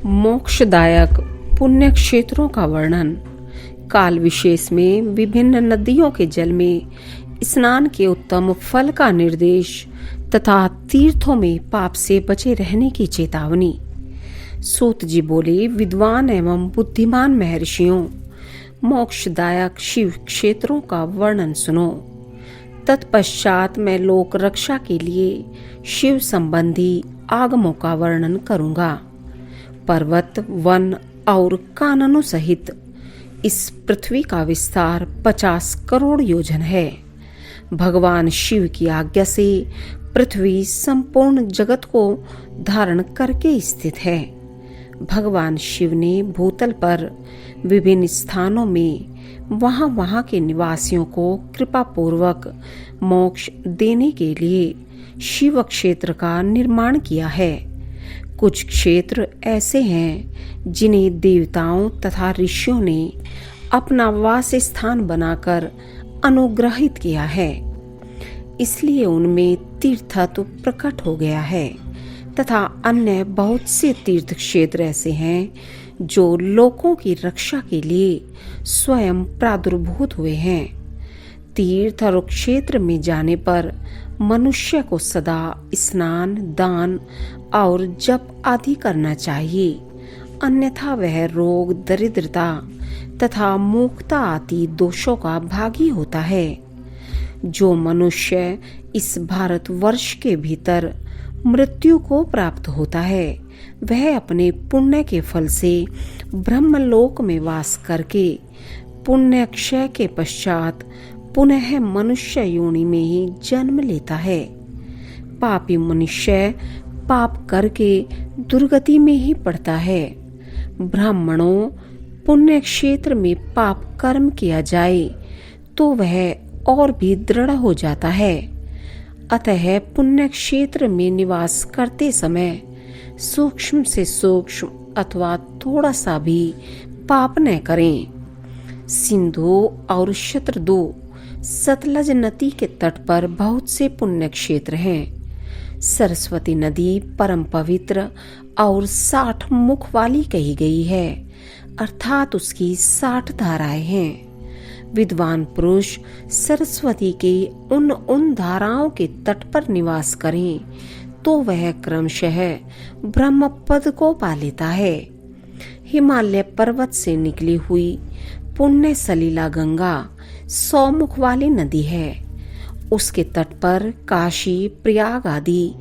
मोक्षदायक पुण्य क्षेत्रों का वर्णन। काल विशेष में विभिन्न नदियों के जल में स्नान के उत्तम फल का निर्देश तथा तीर्थों में पाप से बचे रहने की चेतावनी। सूत जी बोले, विद्वान एवं बुद्धिमान महर्षियों, मोक्षदायक शिव क्षेत्रों का वर्णन सुनो। तत्पश्चात मैं लोक रक्षा के लिए शिव संबंधी आगमों का वर्णन करूंगा। पर्वत, वन और काननों सहित इस पृथ्वी का विस्तार 50 करोड़ योजन है। भगवान शिव की आज्ञा से पृथ्वी संपूर्ण जगत को धारण करके स्थित है। भगवान शिव ने भूतल पर विभिन्न स्थानों में वहां के निवासियों को कृपा पूर्वक मोक्ष देने के लिए शिव क्षेत्र का निर्माण किया है। कुछ क्षेत्र ऐसे हैं जिन्हें देवताओं तथा ऋषियों ने अपना वास स्थान बनाकर अनुग्रहित किया है, इसलिए उनमें तीर्थत्व प्रकट हो गया है। तथा अन्य बहुत से तीर्थ क्षेत्र ऐसे हैं जो लोकों की रक्षा के लिए स्वयं प्रादुर्भूत हुए हैं। तीर्थ और क्षेत्र में जाने पर मनुष्य को सदा स्नान, दान और जप आदि करना चाहिए, अन्यथा वह रोग, दरिद्रता तथा मूर्खता आदि दोषों का भागी होता है। जो मनुष्य इस भारतवर्ष के भीतर मृत्यु को प्राप्त होता है, वह अपने पुण्य के फल से ब्रह्मलोक में वास करके पुण्य क्षय के पश्चात पुनः मनुष्य योनि में ही जन्म लेता है। पापी मनुष्य पाप करके दुर्गति में ही पड़ता है। ब्राह्मणों, पुण्य क्षेत्र में पाप कर्म किया जाए तो वह और भी दृढ़ हो जाता है। अतः पुण्य क्षेत्र में निवास करते समय सूक्ष्म से सूक्ष्म अथवा थोड़ा सा भी पाप न करें। सिंधु और शतद्रु सतलज नदी के तट पर बहुत से पुण्य क्षेत्र हैं। सरस्वती नदी परम पवित्र और 60 मुख वाली कही गई है, अर्थात उसकी 60 धाराएं हैं। विद्वान पुरुष सरस्वती के उन धाराओं के तट पर निवास करें तो वह क्रमशः ब्रह्म पद को पा लेता है। हिमालय पर्वत से निकली हुई पुण्य सलीला गंगा 100 मुख वाली नदी है। उसके तट पर काशी, प्रयाग आदि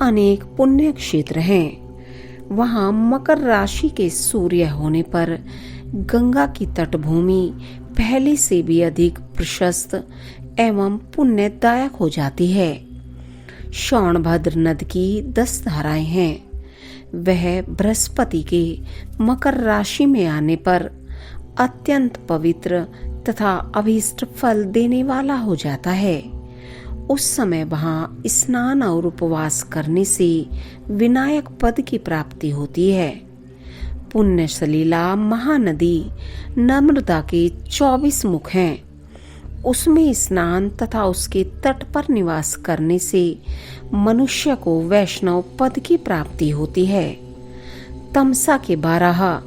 अनेक पुण्य क्षेत्र हैं। वहां मकर राशि के सूर्य होने पर गंगा की तटभूमि पहले से भी अधिक प्रशस्त एवं पुण्यदायक हो जाती है। श्रवणभद्र नद की 10 धाराएं हैं। वह बृहस्पति के मकर राशि में आने पर अत्यंत पवित्र तथा अभीष्ट फल देने वाला हो जाता है। उस समय वहां स्नान और उपवास करने से विनायक पद की प्राप्ति होती है। पुण्य सलीला महानदी नर्मदा के 24 मुख हैं। उसमें स्नान तथा उसके तट पर निवास करने से मनुष्य को वैष्णव पद की प्राप्ति होती है। तमसा के 12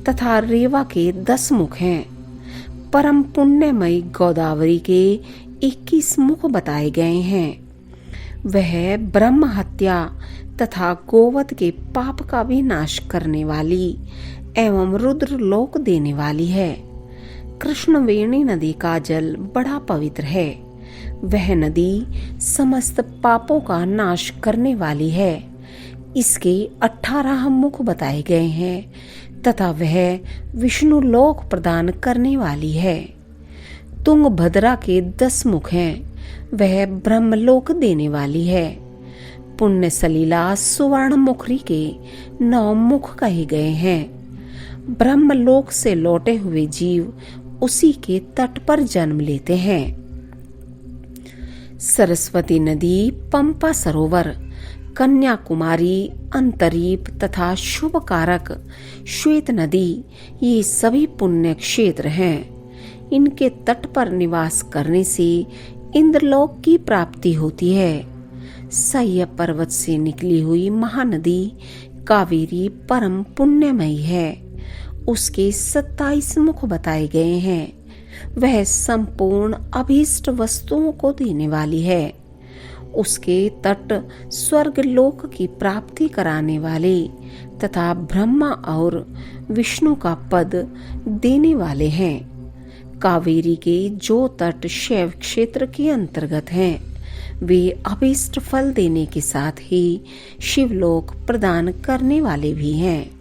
तथा रेवा के 10 मुख हैं। परम पुण्यमयी गोदावरी के 21 मुख बताए गए हैं। वह ब्रह्म हत्या तथा गोवध के पाप का भी नाश करने वाली एवं रुद्र लोक देने वाली है। कृष्णवेणी नदी का जल बड़ा पवित्र है। वह नदी समस्त पापों का नाश करने वाली है। इसके 18 मुख बताए गए हैं तथा वह विष्णु लोक प्रदान करने वाली है। तुंगभद्रा के 10 मुख हैं। वह ब्रह्मलोक देने वाली है। पुण्य सलीला सुवर्ण मुखरी के 9 मुख कहे गए हैं। ब्रह्मलोक से लौटे हुए जीव उसी के तट पर जन्म लेते हैं। सरस्वती नदी, पंपा सरोवर, कन्याकुमारी, अंतरीप तथा शुभकारक श्वेत नदी, ये सभी पुण्य क्षेत्र हैं। इनके तट पर निवास करने से इंद्रलोक की प्राप्ति होती है। सह्य पर्वत से निकली हुई महानदी कावेरी परम पुण्यमयी है। उसके 27 मुख बताए गए हैं। वह संपूर्ण अभीष्ट वस्तुओं को देने वाली है। उसके तट स्वर्ग लोक की प्राप्ति कराने वाले तथा ब्रह्मा और विष्णु का पद देने वाले हैं। कावेरी के जो तट शैव क्षेत्र के अंतर्गत हैं, वे अभीष्ट फल देने के साथ ही शिवलोक प्रदान करने वाले भी हैं।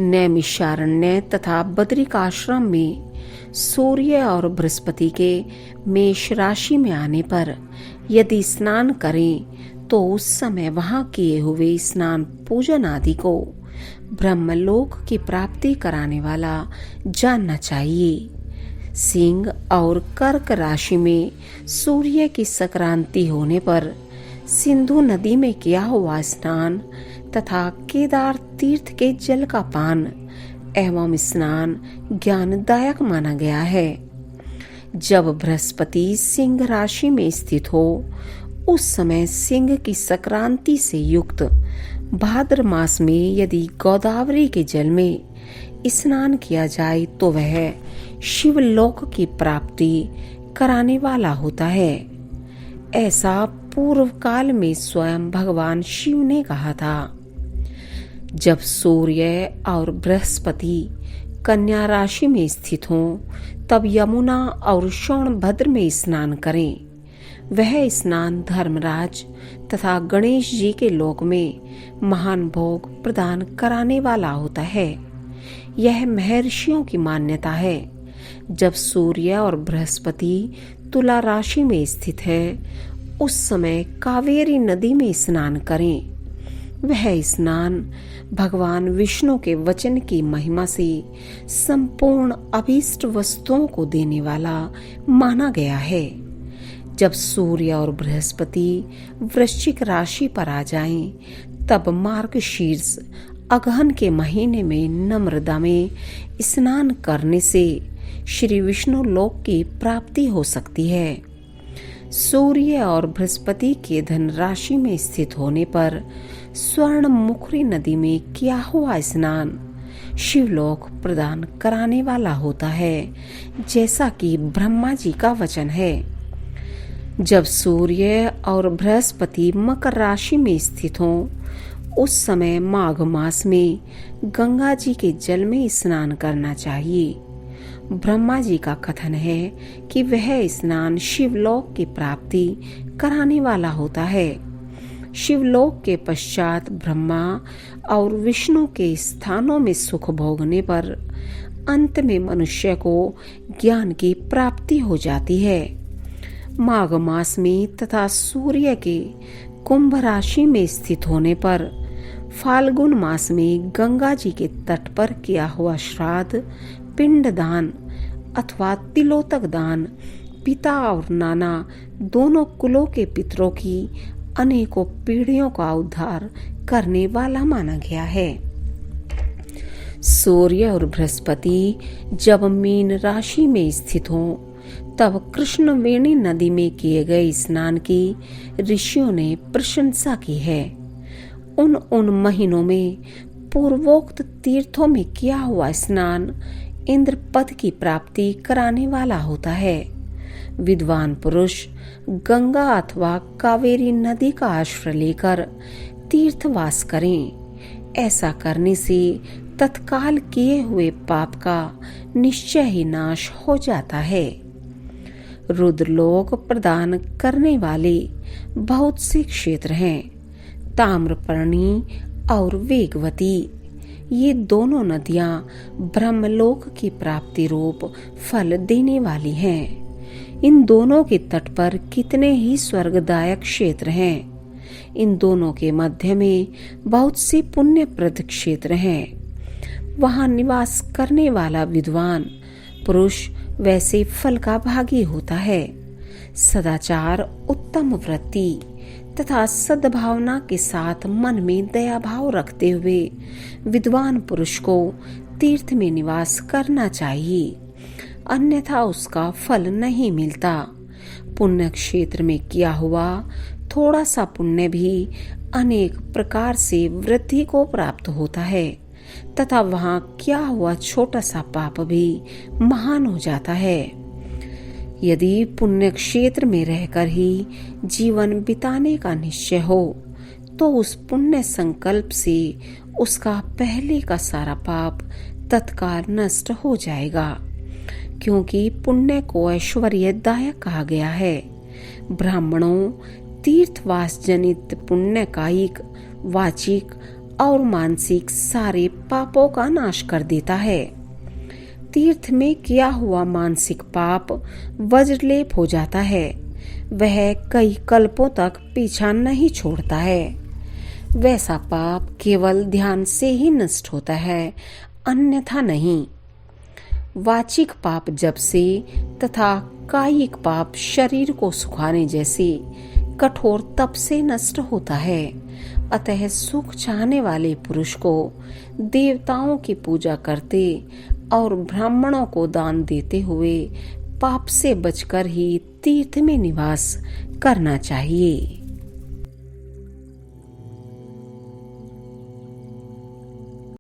नैमिषारण्य तथा बद्रिकाश्रम में सूर्य और बृहस्पति के मेष राशि में आने पर यदि स्नान करें तो उस समय वहां किए हुए स्नान पूजन आदि को ब्रह्मलोक की प्राप्ति कराने वाला जानना चाहिए। सिंह और कर्क राशि में सूर्य की संक्रांति होने पर सिंधु नदी में किया हुआ स्नान तथा केदार तीर्थ के जल का पान एवं स्नान ज्ञानदायक माना गया है। जब बृहस्पति सिंह राशि में स्थित हो उस समय सिंह की संक्रांति से युक्त भाद्र मास में यदि गोदावरी के जल में स्नान किया जाए तो वह शिवलोक की प्राप्ति कराने वाला होता है। ऐसा पूर्व काल में स्वयं भगवान शिव ने कहा था। जब सूर्य और बृहस्पति कन्या राशि में स्थित हों तब यमुना और सोनभद्र में स्नान करें। वह स्नान धर्मराज तथा गणेश जी के लोक में महान भोग प्रदान कराने वाला होता है। यह महर्षियों की मान्यता है। जब सूर्य और बृहस्पति तुला राशि में स्थित है उस समय कावेरी नदी में स्नान करें। वह स्नान भगवान विष्णु के वचन की महिमा से संपूर्ण अभीष्ट वस्तुओं को देने वाला माना गया है। जब सूर्य और बृहस्पति वृश्चिक राशि पर आ जाएं, तब मार्गशीर्ष अगहन के महीने में नर्मदा में स्नान करने से श्री विष्णु लोक की प्राप्ति हो सकती है। सूर्य और बृहस्पति के धन राशि में स्थित होने पर स्वर्ण मुखरी नदी में किया हुआ स्नान शिवलोक प्रदान कराने वाला होता है, जैसा कि ब्रह्मा जी का वचन है। जब सूर्य और बृहस्पति मकर राशि में स्थित हों उस समय माघ मास में गंगा जी के जल में स्नान करना चाहिए। ब्रह्मा जी का कथन है कि वह स्नान शिवलोक की प्राप्ति कराने वाला होता है। शिवलोक के पश्चात ब्रह्मा और विष्णु के स्थानों में सुख भोगने पर अंत में मनुष्य को ज्ञान की प्राप्ति हो जाती है। माघ मास में तथा सूर्य के कुंभ राशि में स्थित होने पर फाल्गुन मास में गंगा जी के तट पर किया हुआ श्राद्ध, पिंडदान अथवा तिलोतक दान पिता और नाना दोनों कुलों के पितरों की अनेकों पीढ़ियों का उद्धार करने वाला माना गया है। सूर्य और बृहस्पति जब मीन राशि में स्थित हों तब कृष्णवेणी नदी में किए गए स्नान की ऋषियों ने प्रशंसा की है। उन महीनों में पूर्वोक्त तीर्थों में किया हुआ स्नान इंद्र पद की प्राप्ति कराने वाला होता है। विद्वान पुरुष गंगा अथवा कावेरी नदी का आश्रय लेकर तीर्थवास करें। ऐसा करने से तत्काल किए हुए पाप का निश्चय ही नाश हो जाता है। रुद्रलोक प्रदान करने वाले बहुत से क्षेत्र हैं। ताम्रपर्णी और वेगवती ये दोनों नदियां ब्रह्मलोक की प्राप्ति रूप फल देने वाली हैं। इन दोनों के तट पर कितने ही स्वर्गदायक क्षेत्र हैं। इन दोनों के मध्य में बहुत से पुण्यप्रद क्षेत्र हैं। वहां निवास करने वाला विद्वान पुरुष वैसे फल का भागी होता है। सदाचार, उत्तम वृत्ति तथा सद्भावना के साथ मन में दया भाव रखते हुए विद्वान पुरुष को तीर्थ में निवास करना चाहिए, अन्यथा उसका फल नहीं मिलता। पुण्य क्षेत्र में किया हुआ थोड़ा सा पुण्य भी अनेक प्रकार से वृद्धि को प्राप्त होता है तथा वहां किया हुआ छोटा सा पाप भी महान हो जाता है। यदि पुण्य क्षेत्र में रहकर ही जीवन बिताने का निश्चय हो तो उस पुण्य संकल्प से उसका पहले का सारा पाप तत्काल नष्ट हो जाएगा, क्योंकि पुण्य को ऐश्वर्यदायक कहा गया है। ब्राह्मणों, तीर्थवास जनित पुण्य कायिक, वाचिक और मानसिक सारे पापों का नाश कर देता है। तीर्थ में किया हुआ मानसिक पाप वज्रलेप हो जाता है, वह कई कल्पों तक पीछा नहीं छोड़ता है। वैसा पाप केवल ध्यान से ही नष्ट होता है, अन्यथा नहीं। वाचिक पाप जब से तथा कायिक पाप शरीर को सुखाने जैसे कठोर तप से नष्ट होता है। अतः सुख चाहने वाले पुरुष को देवताओं की पूजा करते और ब्राह्मणों को दान देते हुए पाप से बचकर ही तीर्थ में निवास करना चाहिए।